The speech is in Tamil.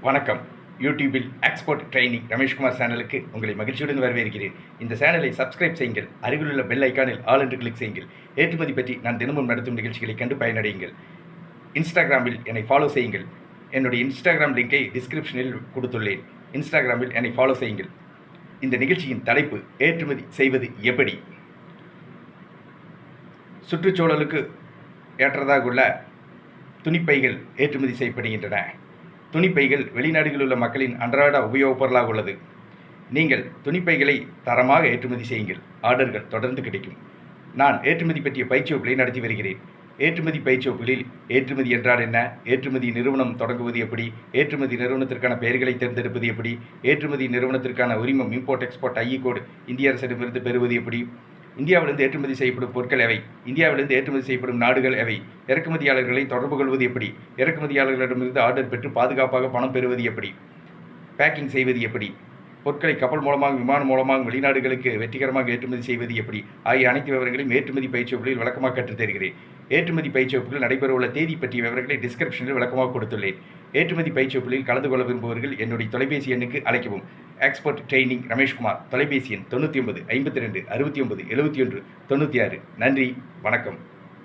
வணக்கம். யூடியூபில் எக்ஸ்போர்ட் ட்ரைனிங் ரமேஷ்குமார் சேனலுக்கு உங்களை மகிழ்ச்சியுடன் வரவேற்கிறேன். இந்த சேனலை சப்ஸ்கிரைப் செய்யுங்கள். அருகிலுள்ள பெல் ஐக்கானில் ஆல் என்று கிளிக் செய்யுங்கள். ஏற்றுமதி பற்றி நான் தினமும் நடத்தும் நிகழ்ச்சிகளை கண்டு பயனடையுங்கள். இன்ஸ்டாகிராமில் என்னை ஃபாலோ செய்யுங்கள். என்னுடைய இன்ஸ்டாகிராம் லிங்கை டிஸ்கிரிப்ஷனில் கொடுத்துள்ளேன். இன்ஸ்டாகிராமில் என்னை ஃபாலோ செய்யுங்கள். இந்த நிகழ்ச்சியின் தலைப்பு ஏற்றுமதி செய்வது எப்படி. சுற்றுச்சூழலுக்கு ஏற்றதாக உள்ள துணிப்பைகள் ஏற்றுமதி செய்யப்படுகின்றன. துணிப்பைகள் வெளிநாடுகளில் உள்ள மக்களின் அன்றாட உபயோகப் பொருளாக உள்ளது. நீங்கள் துணிப்பைகளை தரமாக ஏற்றுமதி செய்யுங்கள். ஆர்டர்கள் தொடர்ந்து கிடைக்கும். நான் ஏற்றுமதி பற்றிய பயிற்சி வகுப்புகளை நடத்தி வருகிறேன். ஏற்றுமதி பயிற்சி வகுப்புகளில் ஏற்றுமதி என்றால் என்ன, ஏற்றுமதி நிறுவனம் தொடங்குவது எப்படி, ஏற்றுமதி நிறுவனத்திற்கான பெயர்களை தேர்ந்தெடுப்பது எப்படி, ஏற்றுமதி நிறுவனத்திற்கான உரிமம் இம்போர்ட் எக்ஸ்போர்ட் ஐஇ கோடு இந்திய அரசிடமிருந்து பெறுவது எப்படி, இந்தியாவிலிருந்து ஏற்றுமதி செய்யப்படும் பொருட்கள் எவை, இந்தியாவிலிருந்து ஏற்றுமதி செய்யப்படும் நாடுகள் எவை, இறக்குமதியாளர்களை தொடர்பு கொள்வது எப்படி, இறக்குமதியாளர்களிடமிருந்து ஆர்டர் பெற்று பாதுகாப்பாக பணம் பெறுவது எப்படி, பேக்கிங் செய்வது எப்படி, பொருட்களை கப்பல் மூலமாக விமானம் மூலமாக வெளிநாடுகளுக்கு வெற்றிகரமாக ஏற்றுமதி செய்வது எப்படி ஆகிய அனைத்து விவரங்களையும் ஏற்றுமதி பயிற்சி வகுப்புகளில் விளக்கமாக கற்றுத் தருகிறேன். ஏற்றுமதி பயிற்சி வகுப்புகள் நடைபெறவுள்ள தேதி பற்றிய விவரங்களை டிஸ்கிரிப்ஷனில் விளக்கமாக கொடுத்துள்ளேன். ஏற்றுமதி பயிற்சி வகுப்புகளில் கலந்து கொள்ள விரும்புபவர்கள் என்னுடைய தொலைபேசி எண்ணுக்கு அழைக்கவும். Export training Rameshkumar. தொலைபேசி எண் 99 52 69 71 96. நன்றி, வணக்கம்.